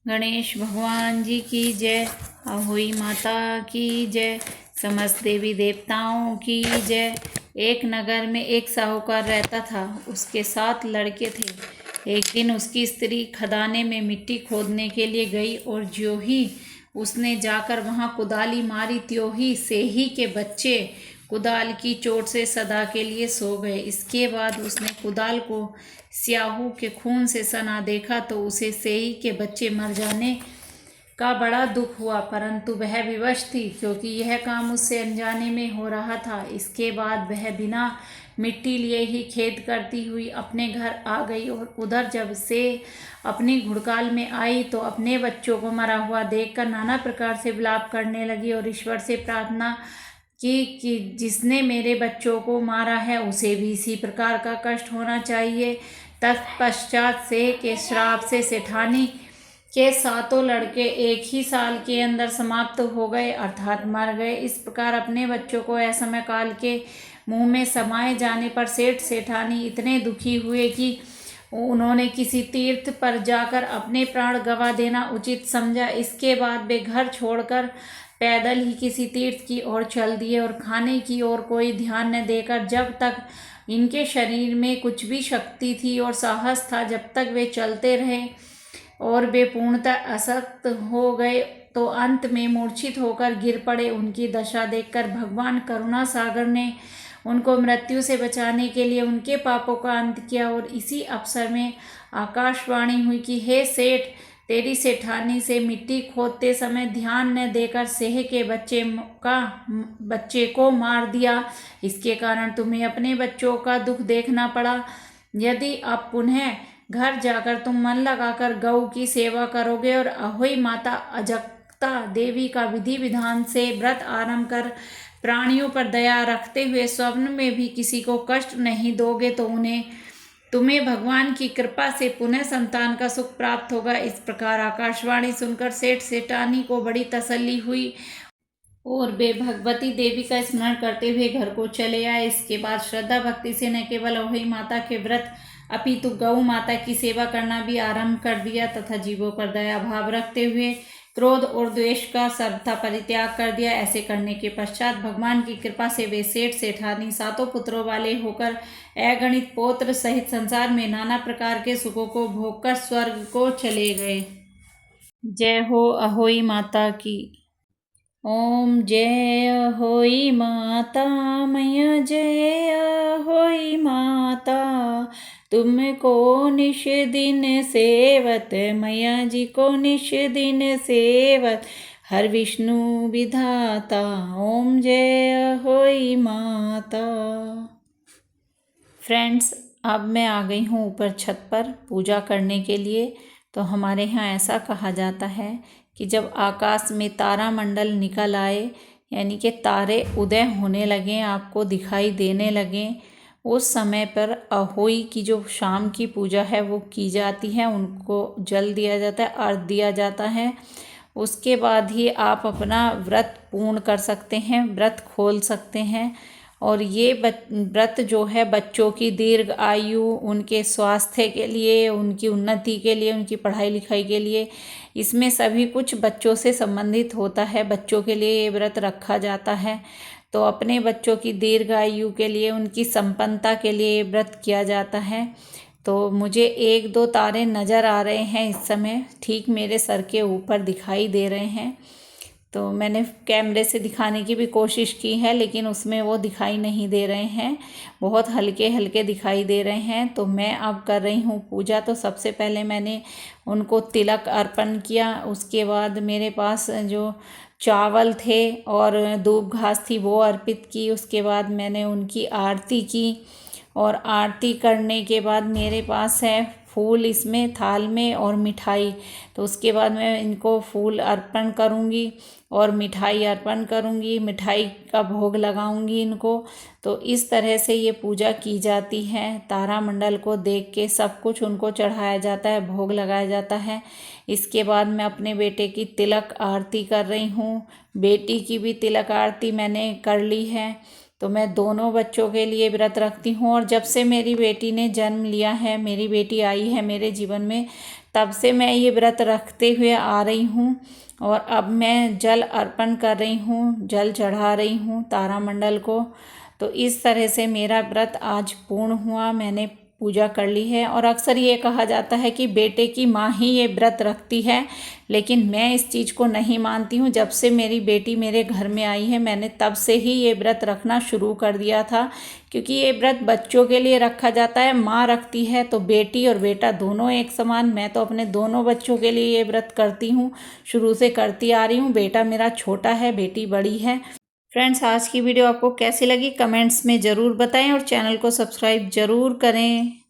गणेश भगवान जी की जय। अहोई माता की जय। समस्त देवी देवताओं की जय। एक नगर में एक साहूकार रहता था। उसके 7 लड़के थे। एक दिन उसकी स्त्री खदाने में मिट्टी खोदने के लिए गई और ज्यों ही उसने जाकर वहां कुदाली मारी त्यों ही सेही के बच्चे कुदाल की चोट से सदा के लिए सो गए। इसके बाद उसने कुदाल को स्याहू के खून से सना देखा तो उसे सेही के बच्चे मर जाने का बड़ा दुख हुआ, परंतु वह विवश थी क्योंकि यह काम उससे अनजाने में हो रहा था। इसके बाद वह बिना मिट्टी लिए ही खेद करती हुई अपने घर आ गई और उधर जब से अपनी घुड़काल में आई तो अपने बच्चों को मरा हुआ देखकर नाना प्रकार से विलाप करने लगी और ईश्वर से प्रार्थना कि जिसने मेरे बच्चों को मारा है उसे भी इसी प्रकार का कष्ट होना चाहिए। तत्पश्चात से के श्राप से सेठानी के 7 लड़के एक ही साल के अंदर समाप्त हो गए, अर्थात मर गए। इस प्रकार अपने बच्चों को असमय काल के मुंह में समाये जाने पर सेठ सेठानी इतने दुखी हुए कि उन्होंने किसी तीर्थ पर जाकर अपने प्राण गंवा देना उचित समझा। इसके बाद वे घर छोड़कर पैदल ही किसी तीर्थ की ओर चल दिए और खाने की ओर कोई ध्यान न देकर जब तक इनके शरीर में कुछ भी शक्ति थी और साहस था, जब तक वे चलते रहे और वे पूर्णतः असक्त हो गए तो अंत में मूर्छित होकर गिर पड़े। उनकी दशा देखकर भगवान करुणा सागर ने उनको मृत्यु से बचाने के लिए उनके पापों का अंत किया और इसी अवसर में आकाशवाणी हुई कि हे सेठ, तेरी सेठानी से मिट्टी खोदते समय ध्यान न देकर सेह के बच्चे को मार दिया। इसके कारण तुम्हें अपने बच्चों का दुख देखना पड़ा। यदि आप पुनः घर जाकर तुम मन लगाकर गौ की सेवा करोगे और अहोई माता अजक्ता देवी का विधि विधान से व्रत आरंभ कर प्राणियों पर दया रखते हुए स्वप्न में भी किसी को कष्ट नहीं दोगे तो तुम्हें भगवान की कृपा से पुनः संतान का सुख प्राप्त होगा। इस प्रकार आकाशवाणी सुनकर सेठ सेठानी को बड़ी तसल्ली हुई और वे भगवती देवी का स्मरण करते हुए घर को चले आए। इसके बाद श्रद्धा भक्ति से न केवल अहोई माता के व्रत अपितु गौ माता की सेवा करना भी आरंभ कर दिया तथा जीवों पर दया भाव रखते हुए क्रोध और द्वेष का सर्वथा परित्याग कर दिया। ऐसे करने के पश्चात भगवान की कृपा से वे सेठ सेठानी 7 पुत्रों वाले होकर अगणित पौत्र सहित संसार में नाना प्रकार के सुखों को भोगकर स्वर्ग को चले गए। जय हो अहोई माता की। ओम जय अहोई माता मैया, जय अहोई माता, तुमको निश दिन सेवत, मैया जी को निश दिन सेवत, हर विष्णु विधाता, ओम जय अहोई माता। फ्रेंड्स, अब मैं आ गई हूँ ऊपर छत पर पूजा करने के लिए। तो हमारे यहाँ ऐसा कहा जाता है कि जब आकाश में तारामंडल निकल आए, यानी कि तारे उदय होने लगें, आपको दिखाई देने लगें, उस समय पर अहोई की जो शाम की पूजा है वो की जाती है। उनको जल दिया जाता है, अर्घ दिया जाता है। उसके बाद ही आप अपना व्रत पूर्ण कर सकते हैं, व्रत खोल सकते हैं। और ये व्रत जो है बच्चों की दीर्घ आयु, उनके स्वास्थ्य के लिए, उनकी उन्नति के लिए, उनकी पढ़ाई लिखाई के लिए, इसमें सभी कुछ बच्चों से संबंधित होता है। बच्चों के लिए ये व्रत रखा जाता है। तो अपने बच्चों की दीर्घ आयु के लिए, उनकी संपन्नता के लिए ये व्रत किया जाता है। तो मुझे 1-2 तारे नज़र आ रहे हैं इस समय, ठीक मेरे सर के ऊपर दिखाई दे रहे हैं। तो मैंने कैमरे से दिखाने की भी कोशिश की है, लेकिन उसमें वो दिखाई नहीं दे रहे हैं, बहुत हल्के हल्के दिखाई दे रहे हैं। तो मैं अब कर रही हूँ पूजा। तो सबसे पहले मैंने उनको तिलक अर्पण किया। उसके बाद मेरे पास जो चावल थे और दूब घास थी वो अर्पित की। उसके बाद मैंने उनकी आरती की और आरती करने के बाद मेरे पास है फूल इसमें थाल में और मिठाई। तो उसके बाद मैं इनको फूल अर्पण करूँगी और मिठाई अर्पण करूँगी, मिठाई का भोग लगाऊँगी इनको। तो इस तरह से ये पूजा की जाती है। तारामंडल को देख के सब कुछ उनको चढ़ाया जाता है, भोग लगाया जाता है। इसके बाद मैं अपने बेटे की तिलक आरती कर रही हूँ। बेटी की भी तिलक आरती मैंने कर ली है। तो मैं दोनों बच्चों के लिए व्रत रखती हूँ। और जब से मेरी बेटी ने जन्म लिया है, मेरी बेटी आई है मेरे जीवन में, तब से मैं ये व्रत रखते हुए आ रही हूँ और अब मैं जल अर्पण कर रही हूँ, जल चढ़ा रही हूँ तारामंडल को। तो इस तरह से मेरा व्रत आज पूर्ण हुआ, मैंने पूजा कर ली है। और अक्सर ये कहा जाता है कि बेटे की माँ ही ये व्रत रखती है, लेकिन मैं इस चीज़ को नहीं मानती हूँ। जब से मेरी बेटी मेरे घर में आई है, मैंने तब से ही ये व्रत रखना शुरू कर दिया था, क्योंकि ये व्रत बच्चों के लिए रखा जाता है। माँ रखती है तो बेटी और बेटा दोनों एक समान। मैं तो अपने दोनों बच्चों के लिए ये व्रत करती हूँ, शुरू से करती आ रही हूँ। बेटा मेरा छोटा है, बेटी बड़ी है। फ्रेंड्स, आज की वीडियो आपको कैसी लगी कमेंट्स में ज़रूर बताएं और चैनल को सब्सक्राइब ज़रूर करें।